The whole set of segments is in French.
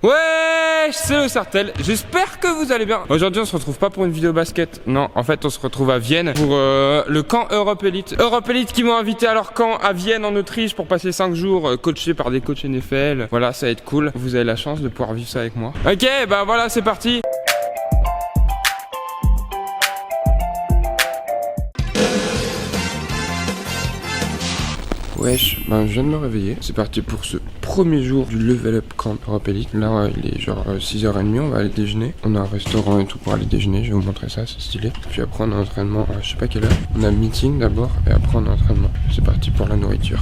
Ouais, c'est le Sartel, j'espère que vous allez bien. Aujourd'hui on se retrouve pas pour une vidéo basket. Non, en fait on se retrouve à Vienne pour le camp Europe Elite. Europe Elite qui m'ont invité à leur camp à Vienne en Autriche pour passer 5 jours coaché par des coachs NFL. Voilà, ça va être cool. Vous avez la chance de pouvoir vivre ça avec moi. Ok, bah voilà, c'est parti. Wesh, ben je viens de me réveiller. C'est parti pour ce premier jour du Level Up Camp Europe Elite. Là, il est genre 6h30, on va aller déjeuner. On a un restaurant et tout pour aller déjeuner, je vais vous montrer ça, c'est stylé. Puis après, on a un entraînement à je sais pas quelle heure. On a un meeting d'abord et après, on a un entraînement. C'est parti pour la nourriture.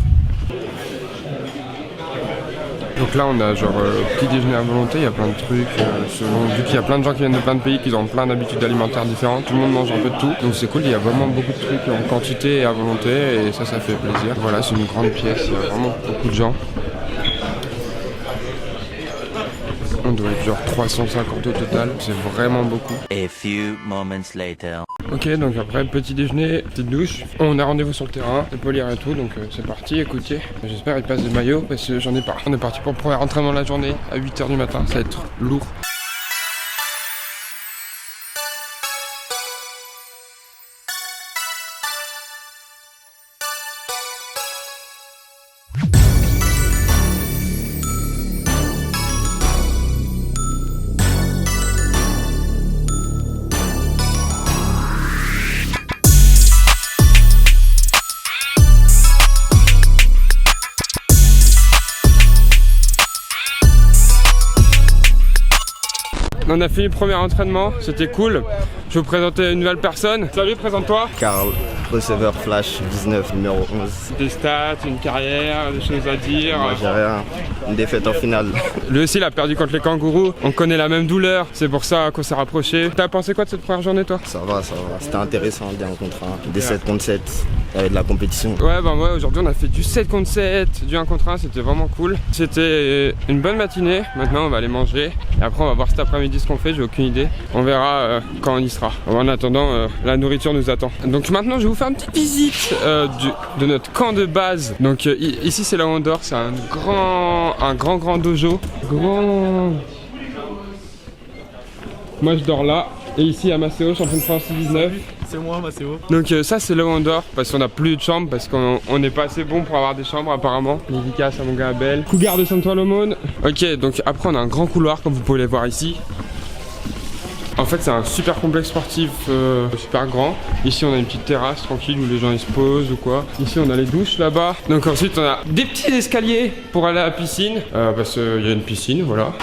Donc là on a genre petit déjeuner à volonté, il y a plein de trucs, vu qu'il y a plein de gens qui viennent de plein de pays, qui ont plein d'habitudes alimentaires différentes, tout le monde mange un peu de tout, donc c'est cool, il y a vraiment beaucoup de trucs en quantité et à volonté et ça fait plaisir. Voilà, c'est une grande pièce, il y a vraiment beaucoup de gens. On doit être genre 350 au total, c'est vraiment beaucoup. A few moments later. Ok, donc après petit déjeuner, petite douche, on a rendez-vous sur le terrain, les polir et tout, donc c'est parti, écoutez. J'espère qu'il passe des maillots parce que j'en ai pas. On est parti pour le premier entraînement de la journée à 8h du matin, ça va être lourd. On a fini le premier entraînement, c'était cool. Je vais vous présenter une nouvelle personne. Salut, présente-toi. Karl, receveur flash 19, numéro 11. Des stats, une carrière, des choses à dire. Moi j'ai rien, une défaite en finale. Lui aussi il a perdu contre les kangourous. On connaît la même douleur, c'est pour ça qu'on s'est rapprochés. T'as pensé quoi de cette première journée toi? Ça va. C'était intéressant, bien contre 1. Des 7 contre 7, avec de la compétition. Ouais, ben ouais, aujourd'hui on a fait du 7 contre 7, du 1 contre 1, c'était vraiment cool. C'était une bonne matinée, maintenant on va aller manger. Et après on va voir cet après-midi ce qu'on fait, j'ai aucune idée. On verra quand on y sera. En attendant, la nourriture nous attend. Donc maintenant je vais vous faire une petite visite de notre camp de base. Donc ici c'est là où on dort, c'est un grand dojo. Moi je dors là. Et ici à Maceo, champion de France 19. C'est moi Maceo. Donc ça c'est là où on dort parce qu'on a plus de chambres parce qu'on n'est pas assez bon pour avoir des chambres apparemment. Dédicace à mon gars Abel. Cougar de Saint-Ouen-l'Aumône. Ok, donc après on a un grand couloir comme vous pouvez le voir ici. En fait c'est un super complexe sportif super grand. Ici on a une petite terrasse tranquille où les gens ils se posent ou quoi. Ici on a les douches là-bas. Donc ensuite on a des petits escaliers pour aller à la piscine parce qu'il y a une piscine, voilà.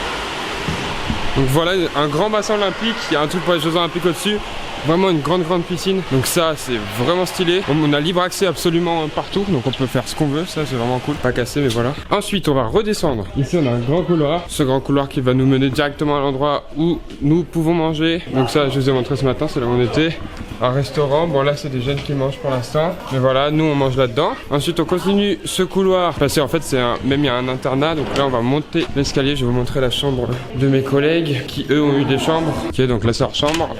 Donc voilà un grand bassin olympique, il y a un truc pour les Jeux Olympiques au-dessus. Vraiment une grande piscine, donc ça c'est vraiment stylé. On a libre accès absolument partout, donc on peut faire ce qu'on veut, ça c'est vraiment cool, pas cassé mais voilà. Ensuite on va redescendre, ici on a un grand couloir, ce grand couloir qui va nous mener directement à l'endroit où nous pouvons manger. Donc ça je vous ai montré ce matin, c'est là où on était, un restaurant. Bon là c'est des jeunes qui mangent pour l'instant, mais voilà nous on mange là-dedans. Ensuite on continue ce couloir, parce qu'en fait c'est même il y a un internat, donc là on va monter l'escalier. Je vais vous montrer la chambre de mes collègues qui eux ont eu des chambres. Ok, donc là c'est leur chambre.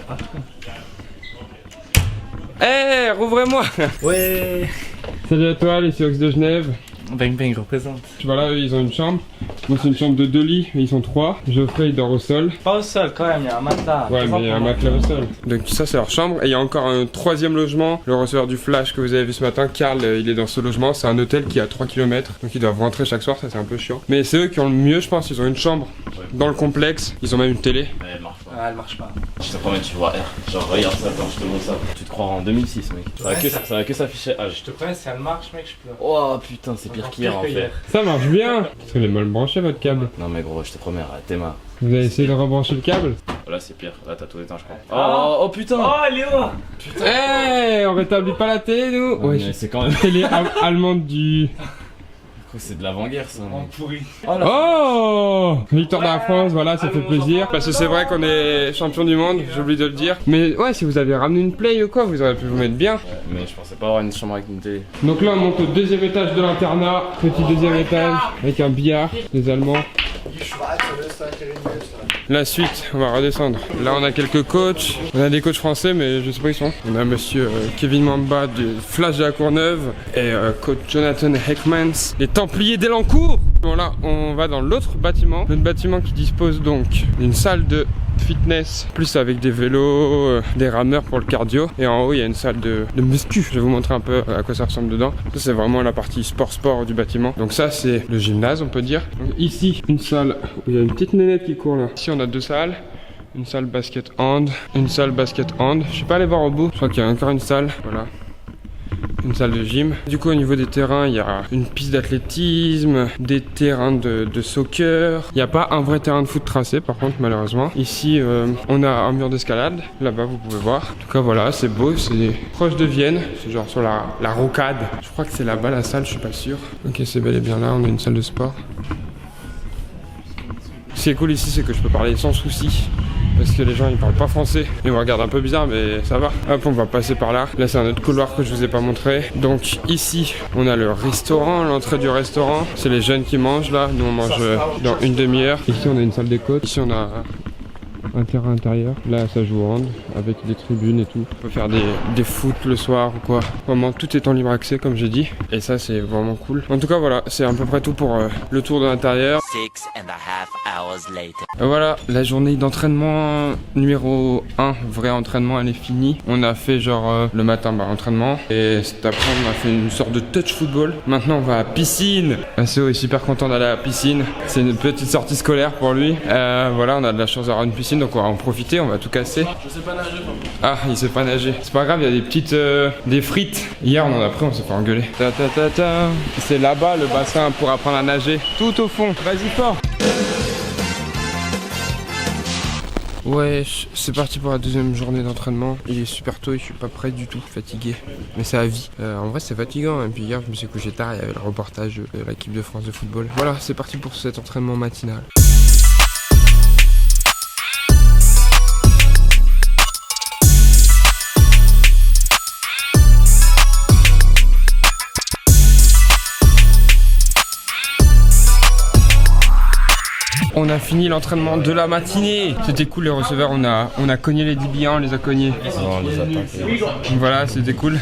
Eh, hey, rouvrez-moi. Ouais. Salut à toi, les Seahawks de Genève. Bang bang, je représente. Voilà, eux, ils ont une chambre. Moi c'est une chambre de 2 lits, mais ils sont 3. Geoffrey il dort au sol. Pas au sol quand même, il y a un matelas. Ouais, mais il y a un matelas au sol. Donc ça c'est leur chambre. Et il y a encore un troisième logement. Le receveur du flash que vous avez vu ce matin, Karl, il est dans ce logement. C'est un hôtel qui est à 3 km. Donc ils doivent rentrer chaque soir, ça c'est un peu chiant. Mais c'est eux qui ont le mieux, je pense. Ils ont une chambre dans le complexe. Ils ont même une télé. Elle marche pas. Ah, elle marche pas. Je te promets, tu vois R. Genre, regarde ça, attends, je te montre ça. Tu te crois en 2006, mec. Ça va que s'afficher âge. Je te promets, si elle marche, mec, je pleure. Oh putain, c'est pire qu'hier en fait. Ça marche bien. Parce qu'il est mal branché votre câble. Non, mais gros, je te promets, arrête tes mains. Vous avez essayé de rebrancher le câble? Là, c'est pire. Là, t'as tout éteint, je crois. Ah. Oh putain. Oh, Léo. Eh, hey, on rétablit pas la télé nous. Ouais, mais c'est quand même. Télé allemande du... C'est de l'avant-guerre ça. En pourri. Oh, victoire de la France, voilà, ça fait plaisir. Parce que c'est vrai qu'on est champion du monde, j'oublie de le dire. Mais ouais, si vous avez ramené une play ou quoi, vous auriez pu vous mettre bien. Mais je pensais pas avoir une chambre avec une télé. Donc là, on monte au deuxième étage de l'internat. Petit deuxième étage, avec un billard, des Allemands. La suite, on va redescendre. Là, on a quelques coachs. On a des coachs français, mais je sais pas où ils sont. On a monsieur Kevin Mamba du Flash de la Courneuve et coach Jonathan Heckmans, les Templiers d'Elancourt. Bon là, on va dans l'autre bâtiment qui dispose donc d'une salle de fitness, plus avec des vélos, des rameurs pour le cardio. Et en haut, il y a une salle de muscu. Je vais vous montrer un peu à quoi ça ressemble dedans. Ça, c'est vraiment la partie sport du bâtiment. Donc ça, c'est le gymnase, on peut dire. Donc, ici, une salle où il y a une petite nénette qui court là. Ici, on a 2 salles. Une salle basket hand, une salle basket hand. Je suis pas allé voir au bout. Je crois qu'il y a encore une salle. Voilà. Une salle de gym. Du coup, au niveau des terrains, il y a une piste d'athlétisme, des terrains de soccer. Il n'y a pas un vrai terrain de foot tracé, par contre, malheureusement. Ici, on a un mur d'escalade. Là-bas, vous pouvez voir. En tout cas, voilà, c'est beau. C'est proche de Vienne. C'est genre sur la rocade. Je crois que c'est là-bas la salle, je suis pas sûr. Ok, c'est bel et bien là. On a une salle de sport. Ce qui est cool ici, c'est que je peux parler sans souci. Parce que les gens ils parlent pas français. Ils me regardent un peu bizarre mais ça va. Hop, on va passer par là. Là c'est un autre couloir que je vous ai pas montré. Donc ici on a le restaurant, l'entrée du restaurant. C'est les jeunes qui mangent là. Nous on mange dans une demi-heure. Ici on a une salle des côtes. Ici on a un terrain intérieur. Là ça joue au hand avec des tribunes et tout. On peut faire des foot le soir ou quoi. Vraiment tout est en libre accès comme j'ai dit. Et ça c'est vraiment cool. En tout cas voilà, c'est à peu près tout pour le tour de l'intérieur. 6.5 hours later. Voilà, la journée d'entraînement numéro 1, vrai entraînement, elle est finie. On a fait genre le matin entraînement et cet après on a fait une sorte de touch football. Maintenant on va à la piscine. Asso est super content d'aller à la piscine. C'est une petite sortie scolaire pour lui. Voilà, on a de la chance d'avoir une piscine donc on va en profiter, on va tout casser. Je sais pas nager. Ah, il sait pas nager. C'est pas grave, il y a des petites des frites. Hier on en a pris, on s'est fait engueuler. C'est là-bas le bassin pour apprendre à nager. Tout au fond, vas-y fort. Ouais, c'est parti pour la deuxième journée d'entraînement. Il est super tôt et je suis pas prêt du tout, fatigué. Mais c'est à vie. En vrai c'est fatigant. Et puis hier je me suis couché tard, il y avait le reportage de l'équipe de France de football. Voilà, c'est parti pour cet entraînement matinal. On a fini l'entraînement de la matinée. C'était cool les receveurs, on a cogné les DB, on les a cognés. Non, on les a pas. Voilà, c'était cool.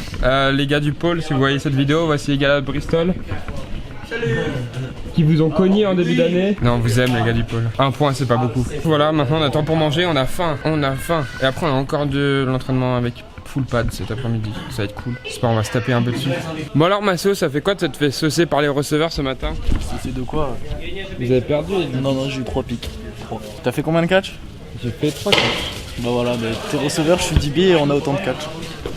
Les gars du pôle, si vous voyez cette vidéo, voici les gars de Bristol. Qui vous ont cogné en début d'année. Non, on vous aime les gars du pôle. 1 point, c'est pas beaucoup. Voilà, maintenant on attend pour manger, on a faim. Et après on a encore de l'entraînement avec full pad cet après-midi, ça va être cool. J'espère on va se taper un peu dessus. Bon alors Masso, ça fait quoi de te faire saucer par les receveurs ce matin? C'est de quoi? Vous avez perdu les DB? Non, j'ai eu 3 pics. T'as fait combien de catch? J'ai fait 3 catch. Bah voilà, mais t'es receveur, je suis DB et on a autant de catch.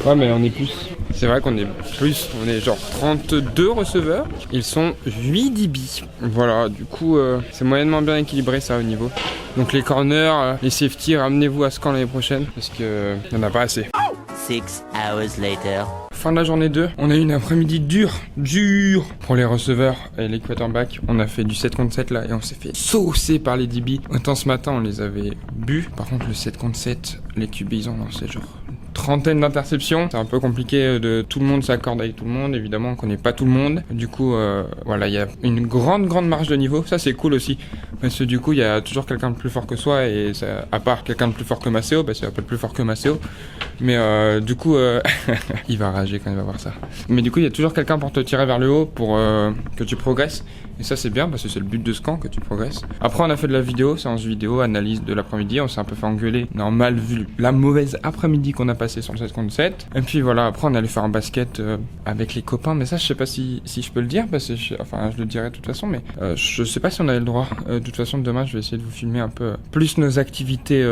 Ouais mais on est plus. C'est vrai qu'on est plus, on est genre 32 receveurs. Ils sont 8 DB. Voilà, du coup c'est moyennement bien équilibré ça au niveau. Donc les corners, les safety, ramenez-vous à ce camp l'année prochaine. Parce que y en a pas assez. 6 hours later. Fin de la journée 2, on a eu une après-midi dur pour les receveurs et les quarterbacks. On a fait du 7 contre 7 là et on s'est fait saucer par les DB. Autant ce matin on les avait bu. Par contre le 7 contre 7, les QB ils ont lancé genre une trentaine d'interceptions. C'est un peu compliqué de tout le monde s'accorde avec tout le monde. Évidemment on connaît pas tout le monde. Du coup voilà, il y a une grande marge de niveau. Ça c'est cool aussi. Parce que du coup il y a toujours quelqu'un de plus fort que soi. Et ça, à part quelqu'un de plus fort que Maceo, parce qu'il y a pas de plus fort que Maceo. Mais du coup il va rager quand il va voir ça. Mais du coup il y a toujours quelqu'un pour te tirer vers le haut pour que tu progresses. Et ça c'est bien parce que c'est le but de ce camp, que tu progresses. Après on a fait de la vidéo, séance vidéo, analyse de l'après-midi. On s'est un peu fait engueuler, normal vu la mauvaise après-midi qu'on a passé sur le 7 contre 7. Et puis voilà, après on allait faire un basket avec les copains. Mais ça je sais pas si je peux le dire, parce que je le dirai de toute façon. Mais je sais pas si on avait le droit. De toute façon demain je vais essayer de vous filmer un peu plus nos activités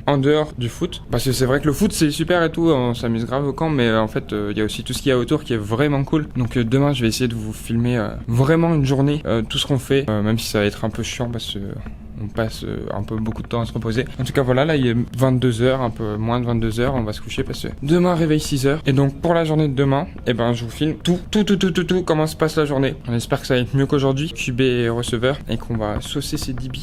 en dehors du foot. Parce que c'est vrai que le foot c'est super et tout, on s'amuse grave au camp. Mais en fait il y a aussi tout ce qu'il y a autour qui est vraiment cool. Donc demain je vais essayer de vous filmer vraiment une journée, tout ce qu'on fait, même si ça va être un peu chiant parce que on passe un peu beaucoup de temps à se reposer. En tout cas voilà, là il est 22h, un peu moins de 22h, on va se coucher parce que demain réveil 6h. Et donc pour la journée de demain, et ben je vous filme tout, comment se passe la journée. On espère que ça va être mieux qu'aujourd'hui, QB et receveur, et qu'on va saucer ces DB.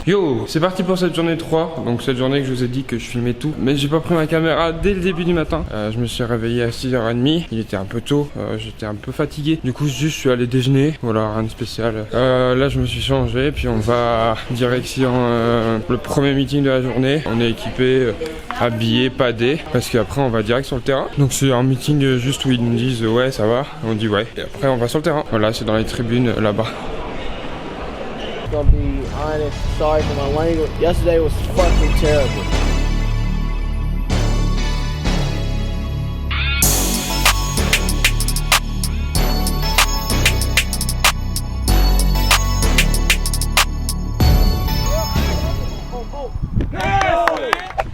Yo, c'est parti pour cette journée 3. Donc cette journée que je vous ai dit que je filmais tout. Mais j'ai pas pris ma caméra dès le début du matin. Je me suis réveillé à 6h30. Il était un peu tôt, j'étais un peu fatigué. Du coup juste je suis allé déjeuner. Voilà, rien de spécial. Là je me suis changé. Puis on va direction le premier meeting de la journée. On est équipé, habillé, padé. Parce qu'après on va direct sur le terrain. Donc c'est un meeting juste où ils nous disent ouais ça va. On dit ouais. Et après on va sur le terrain. Voilà, c'est dans les tribunes là-bas. Gonna be honest, sorry for my language. Yesterday was fucking terrible.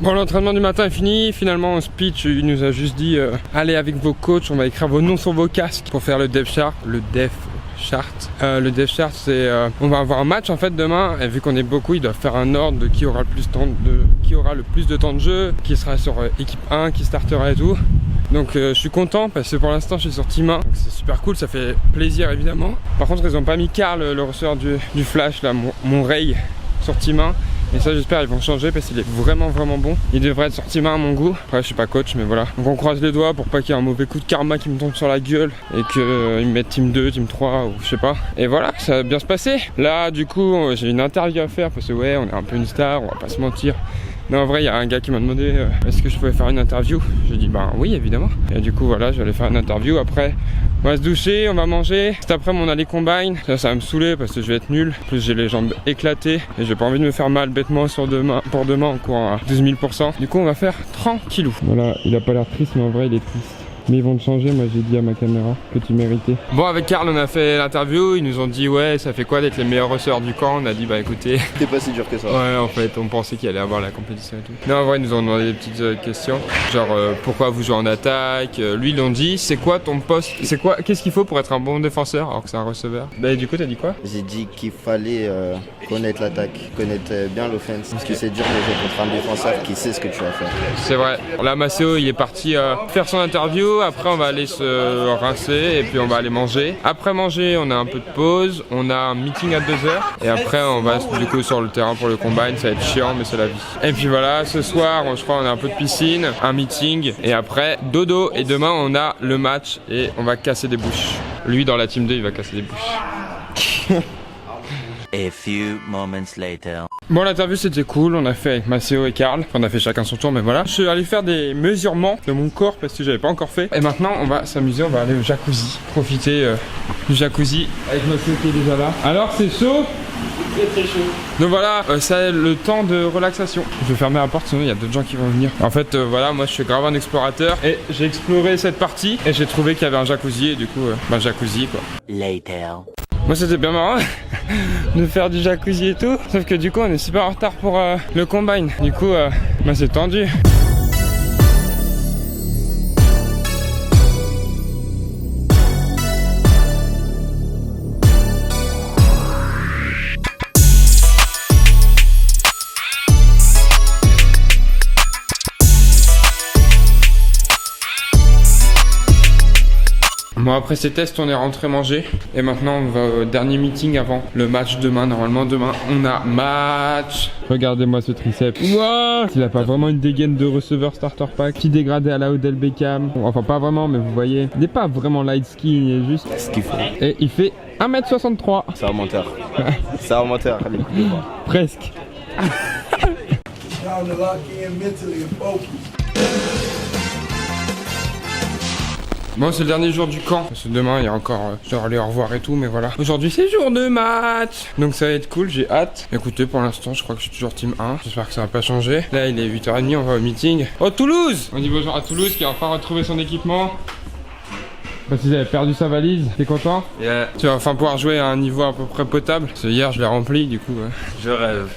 Bon, l'entraînement du matin est fini. Finalement, au speech, il nous a juste dit allez avec vos coachs, on va écrire vos noms sur vos casques pour faire le dev chart. Le dev chart, c'est on va avoir un match en fait demain, et vu qu'on est beaucoup, ils doivent faire un ordre de qui aura le plus de temps de jeu, qui sera sur équipe 1, qui startera et tout. Donc je suis content parce que pour l'instant je suis sur team 1, donc c'est super cool, ça fait plaisir évidemment. Par contre ils ont pas mis Karl, le receveur du flash là, mon Ray, sur team 1. Et ça j'espère ils vont changer parce qu'il est vraiment bon. Il devrait être sorti main à mon goût. Après je suis pas coach mais voilà. Donc on croise les doigts pour pas qu'il y ait un mauvais coup de karma qui me tombe sur la gueule et qu'ils me mettent team 2, team 3 ou je sais pas. Et voilà, ça va bien se passer. Là du coup j'ai une interview à faire parce que ouais on est un peu une star, on va pas se mentir. Mais en vrai il y a un gars qui m'a demandé est-ce que je pouvais faire une interview. J'ai dit bah oui évidemment. Et du coup voilà, je vais aller faire une interview. Après on va se doucher, on va manger. Cet après on a les combines. Ça va me saouler parce que je vais être nul. En plus j'ai les jambes éclatées et j'ai pas envie de me faire mal bêtement pour demain en courant à 12 000%. Du coup on va faire tranquillou. Voilà, il a pas l'air triste mais en vrai il est triste. Mais ils vont te changer, moi j'ai dit à ma caméra que tu méritais. Bon avec Karl on a fait l'interview, ils nous ont dit ouais ça fait quoi d'être les meilleurs receveurs du camp. On a dit bah écoutez, C'était pas si dur que ça. ouais en fait on pensait qu'il allait avoir la compétition et tout. Non en vrai ils nous ont demandé des petites questions. Genre pourquoi vous jouez en attaque. Lui ils l'ont dit c'est quoi ton poste. C'est quoi, qu'est-ce qu'il faut pour être un bon défenseur alors que c'est un receveur. Bah du coup t'as dit quoi. J'ai dit qu'il fallait connaître l'attaque, connaître bien l'offense. Parce que c'est dur de jouer contre un défenseur qui sait ce que tu vas faire. C'est vrai. Là Maceo il est parti faire son interview. Après on va aller se rincer et puis on va aller manger. Après manger on a un peu de pause. On a un meeting à 2h. Et après on va du coup sur le terrain pour le combine. Ça va être chiant mais c'est la vie. Et puis voilà, ce soir je crois on a un peu de piscine, un meeting. Et après dodo. Et demain on a le match et on va casser des bouches. Lui dans la team 2 il va casser des bouches. A few moments later. Bon l'interview c'était cool, on a fait avec Maceo et Karl, on a fait chacun son tour mais voilà. Je suis allé faire des mesurements de mon corps parce que j'avais pas encore fait. Et maintenant on va s'amuser, on va aller au jacuzzi, profiter du jacuzzi avec Maceo qui est déjà là. Alors c'est chaud. Très chaud. Donc voilà, c'est le temps de relaxation. Je vais fermer la porte sinon il y a d'autres gens qui vont venir. En fait voilà, moi je suis grave un explorateur et j'ai exploré cette partie et j'ai trouvé qu'il y avait un jacuzzi et du coup jacuzzi quoi. Later. Moi c'était bien marrant de faire du jacuzzi et tout. Sauf que du coup on est super en retard pour le combine. Du coup c'est tendu. Bon après ces tests on est rentré manger et maintenant on va au dernier meeting avant le match demain. Normalement demain on a match. Regardez-moi ce triceps. Wow, il a pas vraiment une dégaine de receveur starter pack. Petit dégradé à la Odell Beckham. Enfin pas vraiment mais vous voyez. Il n'est pas vraiment light skin, il est juste Ce qu'il faut. et il fait 1m63. C'est un menteur. C'est un menteur. Allez, écoutez-moi. Presque. Bon c'est le dernier jour du camp. Parce que demain il y a encore je dois aller au revoir et tout mais voilà. Aujourd'hui c'est jour de match. Donc ça va être cool, j'ai hâte. Écoutez pour l'instant je crois que je suis toujours team 1. J'espère que ça va pas changer. Là il est 8h30, on va au meeting. Oh Toulouse. On dit bonjour à Toulouse qui a enfin retrouvé son équipement. Parce qu'il avait perdu sa valise, t'es content? Yeah. Tu vas enfin pouvoir jouer à un niveau à peu près potable. Parce que hier je l'ai rempli du coup. Je rêve.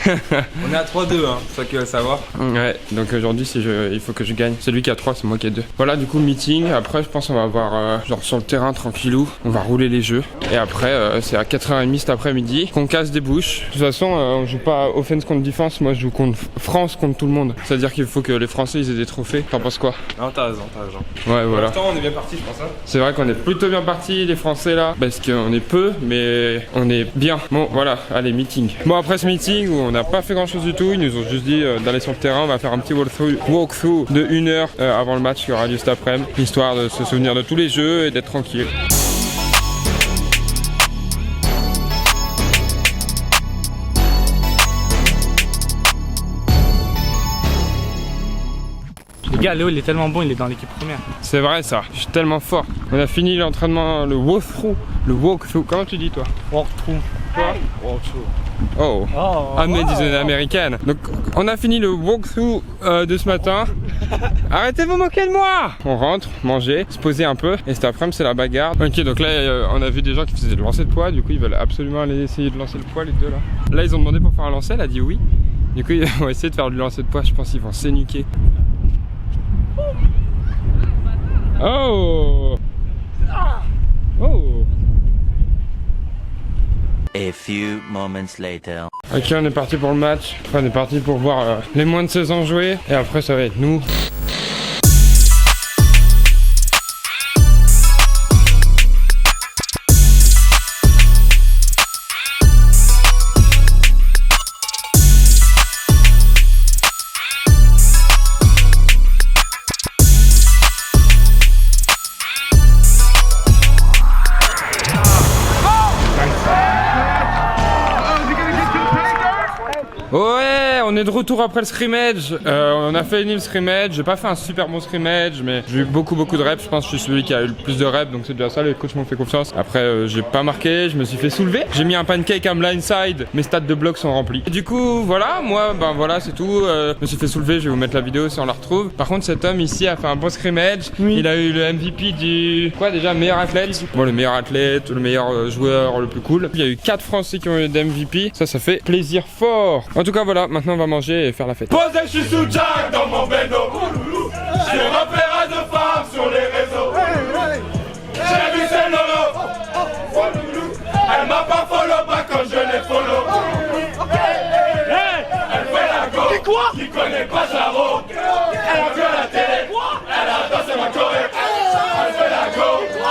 On est à 3-2 hein, c'est ça qu'il va savoir. Ouais, donc aujourd'hui il faut que je gagne. C'est lui qui a 3, c'est moi qui ai 2. Voilà du coup meeting. Après je pense on va avoir genre sur le terrain tranquillou. On va rouler les jeux. Et après c'est à 4h30 cet après-midi qu'on casse des bouches. De toute façon on joue pas offense contre défense. Moi je joue contre France contre tout le monde. C'est à dire qu'il faut que les Français ils aient des trophées. T'en penses quoi? Non t'as raison, t'as raison. Ouais voilà. Pour l'instant on est bien parti je pense hein. C'est vrai qu'on est plutôt bien partis les Français là, parce qu'on est peu, mais on est bien. Bon voilà, allez, meeting. Bon, après ce meeting où on n'a pas fait grand chose du tout, ils nous ont juste dit d'aller sur le terrain, on va faire un petit walkthrough de 1 heure avant le match qui aura lieu cet après-midi, histoire de se souvenir de tous les jeux et d'être tranquille. Les gars, Léo il est tellement bon, il est dans l'équipe première. C'est vrai ça, je suis tellement fort. On a fini l'entraînement, le walkthrough, comment tu dis toi? Walkthrough. Oh, Ahmed is an American. Donc on a fini le walkthrough de ce matin. Arrêtez de vous moquer de moi. On rentre, manger, se poser un peu. Et cet après-midi c'est la bagarre. Ok, donc là on a vu des gens qui faisaient le lancer de poids. Du coup ils veulent absolument aller essayer de lancer le poids les deux là. Là ils ont demandé pour faire un lancer, elle a dit oui. Du coup ils vont essayer de faire du lancer de poids, je pense qu'ils vont s'énuquer. Oh. Oh. A few moments later. Ok, on est parti pour le match. Enfin, on est parti pour voir les moins de 16 ans jouer. Et après ça va être nous. Ouais, on est de retour après le scrimmage. On a fait une scrimmage. J'ai pas fait un super bon scrimmage, mais j'ai eu beaucoup de reps. Je pense que je suis celui qui a eu le plus de reps, donc c'est déjà ça. Les coachs m'ont fait confiance. Après, j'ai pas marqué, je me suis fait soulever. J'ai mis un pancake à blindside. Mes stats de bloc sont remplis. Et du coup, voilà, moi, ben voilà, c'est tout. Je me suis fait soulever. Je vais vous mettre la vidéo si on la retrouve. Par contre, cet homme ici a fait un bon scrimmage. Oui. Il a eu le MVP du quoi déjà, meilleur athlète. Bon, le meilleur athlète, le meilleur joueur, le plus cool. Il y a eu 4 Français qui ont eu d'MVP. Ça fait plaisir fort. En tout cas, voilà, maintenant on va manger et faire la fête. Posé, je suis sous Jack dans mon vélo. J'ai repéré de femmes sur les réseaux. J'ai vu ses lolos. Elle m'a pas follow back quand je l'ai follow. Elle fait la go. Qui quoi? Qui connaît pas Jaro. Elle a vu à la télé. Elle a dansé ma choré. Elle fait la go.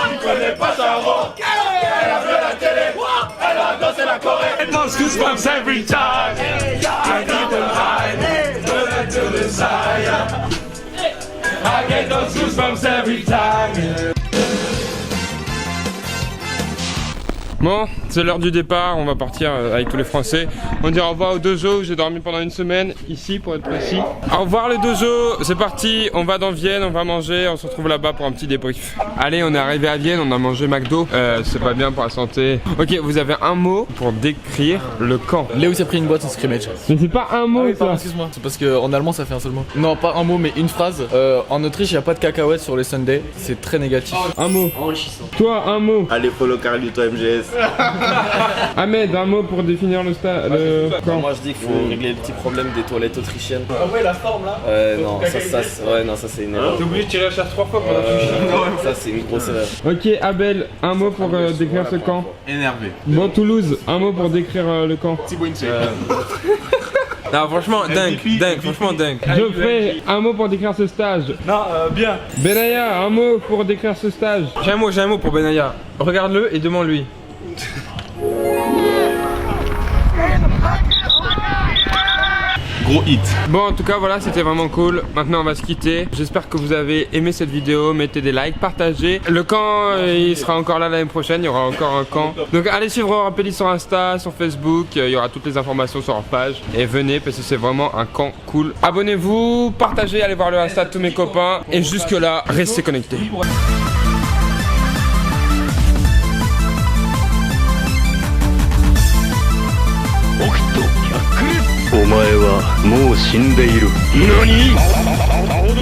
Qui connaît pas Jaro. Elle a vu à la télé. Elle a dansé la choré. It does goosebumps every time. I need them high. Turn it to the side. I get those goosebumps every time. Bon, c'est l'heure du départ, on va partir avec tous les Français. On dit au revoir au dojo où j'ai dormi pendant une semaine, ici pour être précis. Au revoir le dojo, c'est parti, on va dans Vienne, on va manger, on se retrouve là-bas pour un petit débrief. Allez, on est arrivé à Vienne, on a mangé McDo, c'est pas bien pour la santé. Ok, vous avez un mot pour décrire le camp. Léo s'est pris une boîte en scrimmage. Mais c'est pas un mot Ah oui, ça. pardon, excuse-moi. C'est parce qu'en allemand ça fait un seul mot. Non, pas un mot, mais une phrase. En Autriche, il n'y a pas de cacahuètes sur les Sundays. C'est très négatif. Un mot. Toi, un mot. Allez, follow Carlito MGS. Ahmed, un mot pour définir le camp. Moi je dis qu'il faut régler le petit problème des toilettes autrichiennes. Ah ouais, la forme là. Non, ça c'est une erreur. T'es obligé de tirer la chasse 3 fois pour la toucher. Ça c'est une grosse erreur. Ok, Abel, un mot pour décrire ce camp. Énervé. Bon, Toulouse, un mot pour décrire le camp. Non, franchement, dingue, franchement dingue. Geoffrey, un mot pour décrire ce stage. Non, bien. Benaya, un mot pour décrire ce stage. J'ai un mot pour Benaya. Regarde-le et demande-lui. Gros hit. Bon, en tout cas, voilà, c'était vraiment cool. Maintenant, on va se quitter. J'espère que vous avez aimé cette vidéo. Mettez des likes, partagez. Le camp, il sera encore là l'année prochaine. Il y aura encore un camp. Donc, allez suivre Rapelli sur Insta, sur Facebook. Il y aura toutes les informations sur leur page. Et venez parce que c'est vraiment un camp cool. Abonnez-vous, partagez, allez voir le Insta de tous mes copains. Et jusque-là, restez connectés. お前はもう死んでいる。何？